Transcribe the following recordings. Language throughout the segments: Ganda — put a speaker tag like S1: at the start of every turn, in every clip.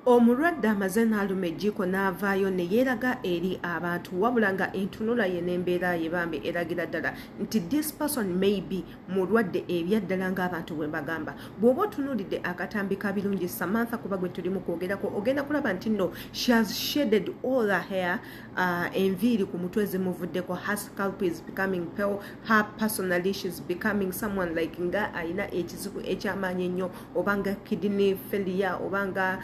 S1: Omulwadde amaze n'aluma ejjiko n'avaayo ne yeeraga eri abantu wabula nga entunula ye n'embeera ye bambi eragira ddala nti this person may be mulwadde ebyaddala ng'abantu bwe bagamba. Bw'oba otunuulidde akatambi ka Birungi Samantha kuba gwe tulimu kwogerako ogenda kulaba nti no she has shaded all her hair, enviiri ku mutwe zimuvuddeko, her scalp is becoming pale, her personally she's becoming someone like nga ayina ekizibu ekyamaanyi ennyo obanga kidney failure obanga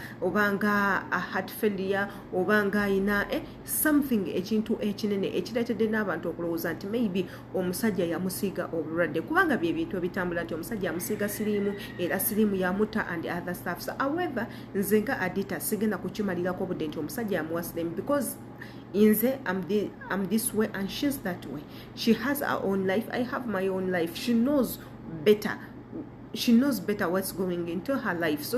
S1: a heart failure obanga ayina something ekintu ekinene ekireetedde n'abantu okulowooza nti maybe omusajja yamusiiga obulwadde kubanga bye bintu ebitambula nti omusajja yamusiiga siriimu era siriimu yamutta and other stuff. So, however nze nga Adita sigenda kukimalirako obudde nti omusajja yamuwa siriimu because Inze, I'm this way and she's that way. She has her own life. I have my own life. She knows better. She knows better what's going into her life. So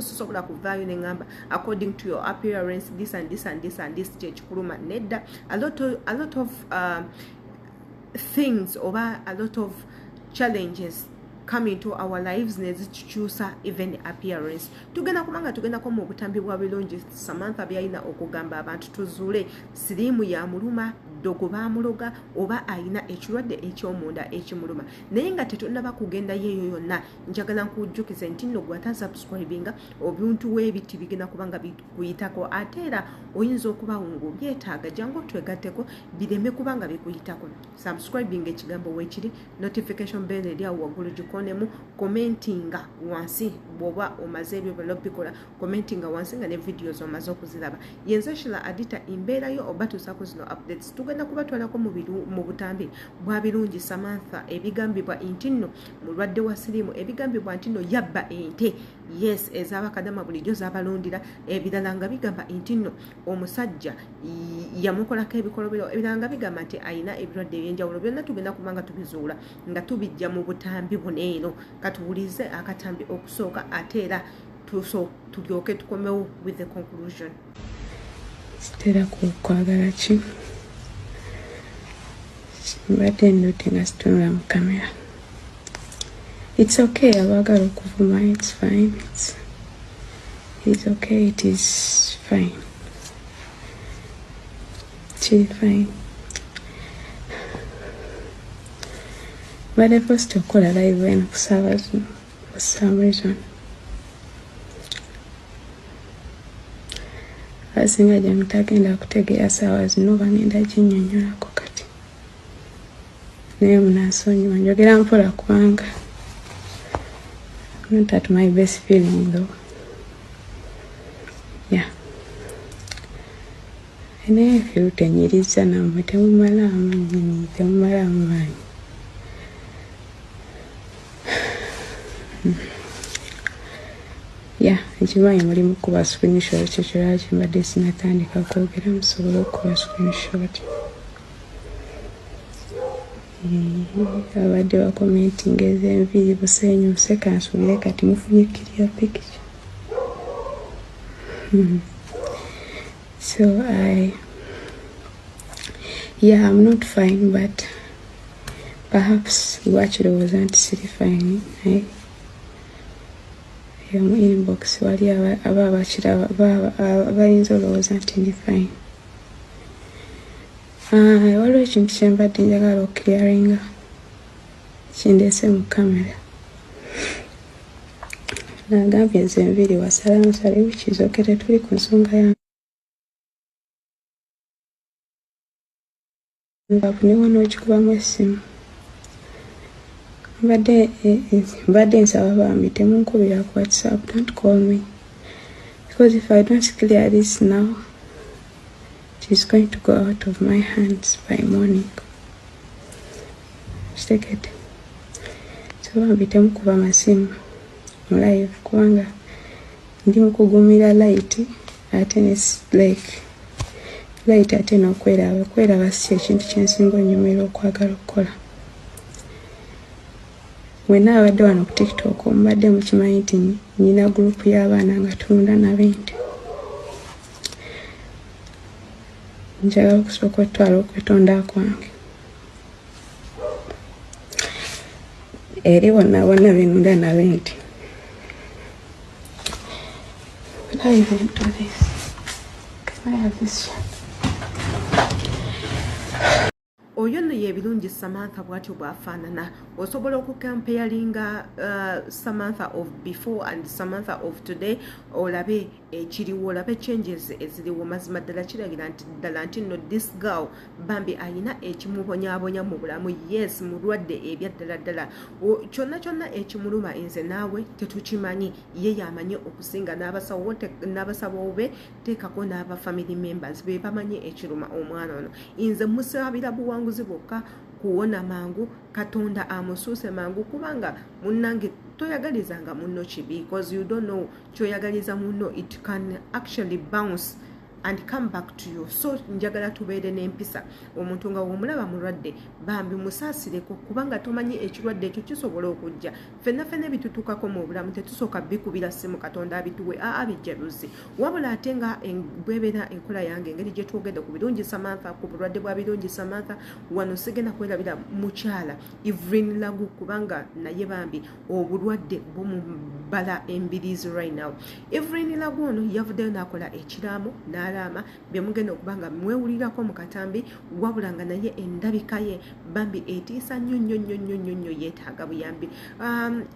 S1: according to your appearance, this and this and this and this church kuruma nedda. A lot of things or a lot of challenges come into our lives nezichusa even appearance. Tugenda ko mu butambi bwa Birungi Samantha byalina okugamba abantu tuzuule siriimu ya muluma dogo bamuloga oba ayina ekirwadde ekyomunda ekimuluma. Naye nga tetunnaba kugenda yeeyo yonna njagala nkujjukiza nti nno gw'ata subscribinga obuntu weebiti bigenda kubanga bikuyitako ate era oyinza okuba ngo byetaaga jangu twegatteko bireme kubanga bikuyitako. Subscribing ekigambo weekiri, notification bell eri awo waggulu gikonemu, commentinga wansi bw'oba omaze ebyo bikola, commentinga wansi nga ne videos omaze okuziraba. Yenze Shila Adita imbeerayo oba tusaako zino updates tugenda kubatwalako mu butambi bwa Birungi Samantha ebigambibwa nti nno mulwadde wa siriimu, ebigambibwa nti nno yabba ente, yes ez'abakadama bulijjo z'abalondira, ebirala nga bigamba nti nno omusajja yamukolako ebikolobero, ebirala nga bigamba nti ayina ebirwadde ebyenjawulo. Byonna tugenda kubanga tubizuula nga tubijja mu butambi buno eno. Katuwulize akatambi okusooka ate era tulyoke tukomewo with the conclusion.
S2: Sitera kwagala ki mbadde ndote nga situnula mu kamera. It's okay abagala okuvuma, it's fine, it's okay, it is fine, kiri fine. Mbadde post okola live eno ku ssaawa zino for some reason. Asinga gye mutagenda kutegeera ssaawa zino oba ngenda ginnyonnyolako kati. Naye munansonyiwa njogera mpola kubanga I'm not at my best feeling though. Yeah. Naye feel tenyiriza nammwe temumalamu nnyini, temumalamu maanyi. Yeah, ekimanyi mulimu kuba screenshot kyekyo kimbadde sinatandika kwogera musobole okuba screenshot. Abadde wa commenting ez'enviiri busenyuse kansubire kati mufunye kiriya picture. So I'm not fine, but perhaps lwakirowooza nti siri fine. Mu inbox wali aba abakiraba bayinza olowooza nti ndi fine. Waliwo ekintu kye mbadde njagala okukiriyaringa kindeese mu kamera. Nagambye nze enviiri wasalamusale wikizoke tetuli ku nsonga yange. Niwo n'okikubamu essimu. Mbadde nsaba bambi temunkubira ku WhatsApp, don't call me. Because if I don't clear this now, it is going to go out of my hands by morning. Take it. So bambi temukuba masimu mu live kubanga ndi mu kugumira light ate ne like light ate n'okweraba si ekintu kyensinga onyumirwa okwagala okukola. Wena abadde wano ku TikTok mbadde mukimanyi nti nyina group y'abaana nga tulunda nabo ente. Njagala okusooka otwala okwetonda kwange. Eri wonna benunda nabo ente. But I even do this. I have this shirt.
S1: Oyo nno ye Birungi Samantha bw'atyo bw'afaanana. Osobola okukamparinga Samantha of before and Samantha of today olabe ekiriwo, olabe changes eziriwo. Mazima ddala kiragira nti ddala nti nno this girl bambi ayina ekimubonyaabonya mu bulamu. Yes, mulwadde ebya ddala ddala. Kyonna kyonna ekimuluma nze naawe tetukimanyi, ye yamanyi okusinga n'abasawo be teekako n'aba family members be bamanyi ekiruma omwana ono. Nze musabira buwanguzi bwokka, kuwona mangu, Katonda amusuuse mangu, kubanga munnange toyagalizanga munno kibi, because you don't know kyoyagaliza munno, it can actually bounce and come back to you. So njagala tubeere n'empisa. Omuntu nga womulaba mulwadde bambi musaasireko, kubanga tomanyi ekirwadde ekyo kisobola okujja. Ffenna bitutukako mu bulamu tetusooka bikubira ssimu Katonda abituwe, bijja luzzi. Wabula ate nga bwebeera enkola yange engeri gye twogedde ku Birungi Samantha, ku bulwadde bwa Birungi Samantha, wano sigenda kwerabira mukyala Evelyne Lagu, kubanga naye bambi obulwadde bumubala embirizi right now. Evelyne Lagu ono yavuddeyo n'akola ekiraamo n'alaama bye mugenda okubanga mwewulirako mu katambi, wabula nga naye endabika ye bambi etiisa nnyo yeetaaga buyambi.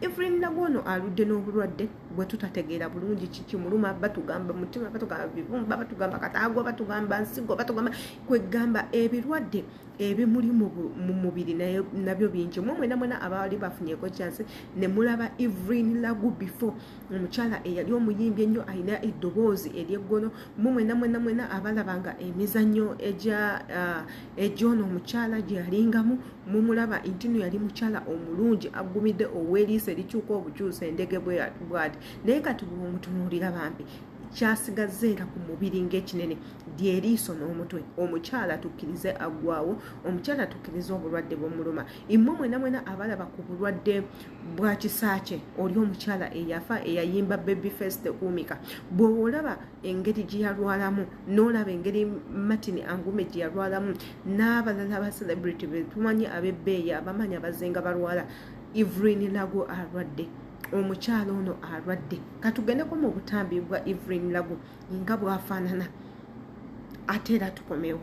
S1: Evelyne Lagu ono aludde n'obulwadde bwe tutategeera bulungi kikimuluma, batugamba mutima, batugamba bibumba, batugamba kataago, batugamba nsigo, batugamba kwegamba ebirwadde ebimuli mu mubiri nabyo bingi. Mwena abaali bafunyeko chance ne mulaba Evelyne Lagu before, omukyala eyali omuyimbi ennyo ayina eddoboozi ery'eggono. Mwena abalabanga emizannyo egy'ono omukyala gye yalingamu, mumulaba nti nno yali mukyala omulungi agumidde ow'eriiso erikyuka obukyusa endege bw'ati. Naye kati bw'omutunuulira bambi kyasigaze era ku mubiri ng'ekinene lyeriiso n'omutwe. Omukyala tukkirize aggwawo, omukyala tukkirize obulwadde bw'omuluma. Mmwe mwena abalaba ku bulwadde bwa kisaakye, oli omukyala eyafa eyayimba baby face tekuumika, bw'olaba engeri gye yalwalamu, n'olaba engeri Martin Angume gye yalwalamu, n'abalala aba celebrity be tumanyi ab'ebbeeyi abamanyi abazenga balwala, Evelyne Lagu alwadde. Omukyala ono alwadde. Katugendeko mu butambi bwa Evelyne Lagu nga bwafaanana ate era tukomewo.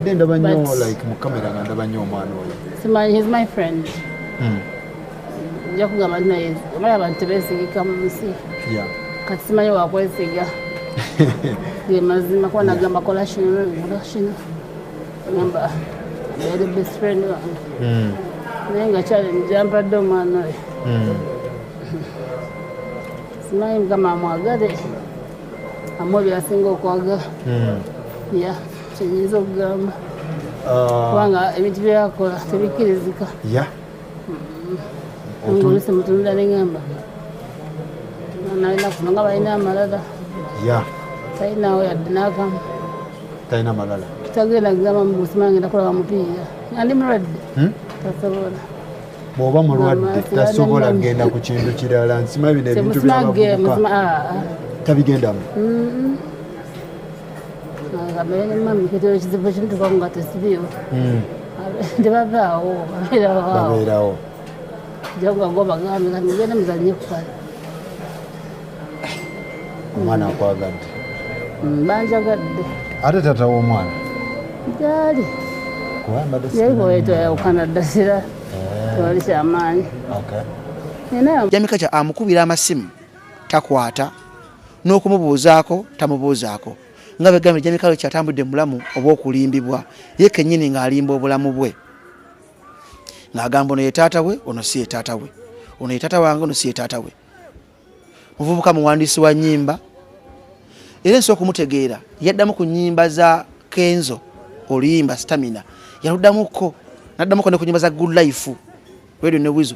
S3: Ndaba nnyo like mu kamera nga ndaba nnyo omwana oyo.
S4: He's my friend. Nja kugamba naye omala abantu tebeesigika mu nsi. Kati simanyi wakwesiga. Ye mazima kuba nagamba kola kino ngamba yali best friend wange. Naye nga challenge yampadde omwana oyo. Simanyi mukama amwagale amuwa byasinga okwagala. Kyenyinza okugamba kubanga ebintu byakola tebikkirizika. Ngoluse mutunula neŋŋamba nalina kuno nga balina amalala talinawo yadde n'akamu
S3: talina malala
S4: kitagenda kugamba mubusima ngenda kulaba mupiira nga ndi mulwadde tasobola
S3: bw'oba mulwadde tasobola kgenda ku kintu kirala nsima bino ebintu byabavubuka tabigendamu agamene mami kitero kizibu kintuka nga tesibyo tebavaawo babeerawo jaga goba gambe kandi ngene muzanye kukala omwana akwagadde
S4: banjagadde
S3: ate tata w'omwana
S4: gyali yalikoleto ya Canada sira tewali kyamaanyi
S5: Jamika kya amukubira amasimu takwata n'okumubuuzaako tamubuuzaako nga begambye Jamika kyatambudde mulamu oba okulimbibwa ye kennyini ng'alimba obulamu bwe ng'agamba ono ye taata we ono si ye taata we ono ye taata wange ono si ye taata we muvubuka muwandiisi wa nnyimba era nsobola okumutegeera yaddamu ku nnyimba za Kenzo oluyimba Stamina yaluddamuko n'addamuko ne ku nnyimba za Good Life Radio ne Wizo.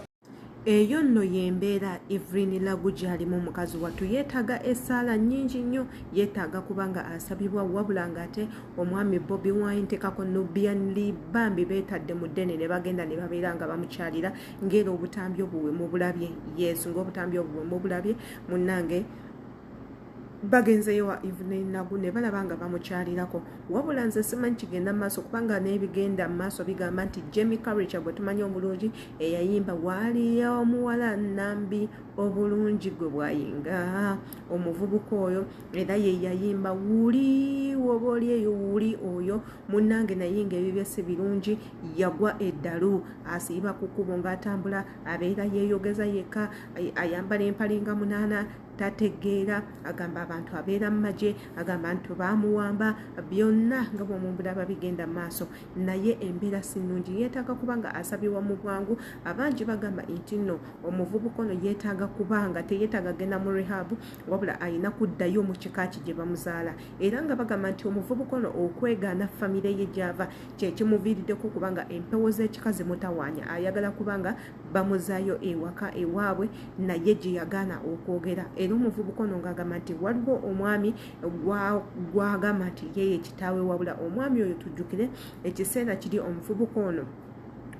S1: Eyo nno yembeera Evelyne Lagu gy'alimu omukazi wattu yeetaaga essaala nnyingi nnyo yeetaaga kubanga asabibwa wabula ng'ate omwami Bobi Wine tekako Nubian Bambi beetadde mu ddene ne bagenda ne babeera nga bamukyalira ng'era obutambi obuwe mu bulabye yesu ng'obutambi obuwe mu bulabye munnange bagenzeyo wa Evelyne Lagu ne balaba nga bamukyalirako wabula nze simanyi kigenda mu maaso kubanga n'ebigenda mu maaso bigamba nti Jamie Carricha gwe tumanyi omulungi eyayimba waaliyo omuwala nambi obulungi gwe bwayinga omuvubuka oyo era ye yayimba wuli woba oli eyo wuli oyo munnange nayinga ebibye si birungi yagwa eddalu asiiba ku kkubo ng'atambula abeera yeeyogeza yekka ayambala empalinga munaana tategeera agamba abantu abeera mu magye agamba nti baamuwamba byonna nga bw'omumbulaba bigenda maaso naye embeera si nnungi yeetaaga kubanga asabibwa mu bwangu abangi bagamba nti nno omuvubuka ono yeetaaga kubanga teyeetaaga genda mu rehab wabula ayina kuddayo mu kika ki gye bamuzaala era nga bagamba nti omuvubuka ono okwegaana famire ye gy'ava kyekimuviiriddeko kubanga empewo z'ekika zimutawaanya ayagala kubanga bamuzaayo ewaka ewaabwe naye gye yagaana okwogera era omuvubuka ono ng'agamba nti waliwo omwami gwagamba nti yeye kitaawe wabula omwami oyo tujjukire ekiseera kiri omuvubuka ono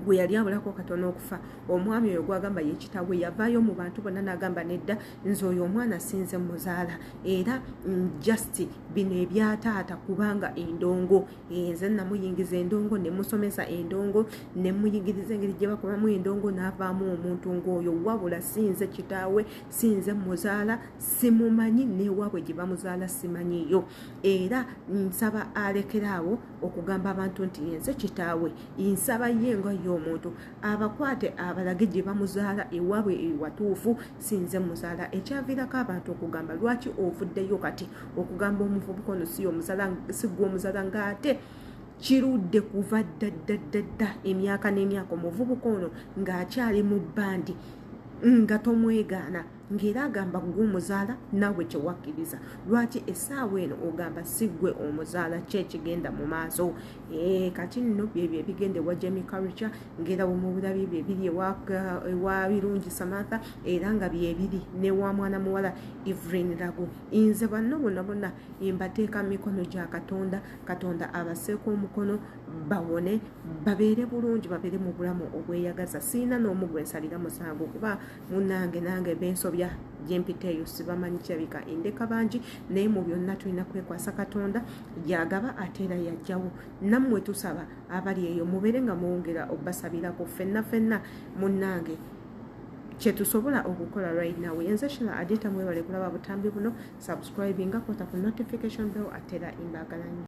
S1: gwe yali abulako katono okufa omwami oyo gwagamba ye kitaawe yavaayo mu bantu bonna n'agamba nedda nze oyo omwana sinze muzaala era just bino ebyataata kubanga endongo nze namuyingiza endongo ne musomesa endongo ne muyigiriza engeri gye bakubamu endongo n'avaamu omuntu ng'oyo wabula sinze kitaawe sinze muzaala simumanyi n'ewaabwe gye bamuzaala simanyiyo era nsaba alekeraawo okugamba abantu nti nze kitaawe nsaba ye nga y'omuntu abakwate abalage gye bamuzaala ewaabwe ewatuufu sinze muzaala ekyaviirako abantu okugamba lwaki ovuddeyo kati okugamba omuvubuka ono si gwe omuzaala ng'ate kirudde kuva dda emyaka n'emyaka omuvubuka ono ng'akyali mu bbandi nga tomwegaana ng'era agamba gw'omuzaala nawe kyewakkiriza lwaki essaawa eno ogamba si gwe omuzaala kyekigenda mu maaso kati nno byebyo ebigenda ewa Jamie Carricha ng'era mu bulabi byebiri ewa Birungi Samantha era nga byebiri newa mwana muwala Evelyne Lagu nze banno bonna mbateeka mu mikono gya Katonda abaseeko omukono bawone babeere bulungi babeere mu bulamu obweyagaza siina n'omu gwe nsalira musango kuba munnange nange bensobya gyempiteeyo sibamanyi kirabika endeka bangi naye mu byonna tulina kwekwasa Katonda yagaba ate era yajjawo nammwe tusaba abali eyo mubeere nga mwongera obbasabirako ffenna munnange kyetusobola okukola right now yenze Shila Adita mwebale kulaba butambi buno subscribinga kwota ku notification bell ate era imbagalanyi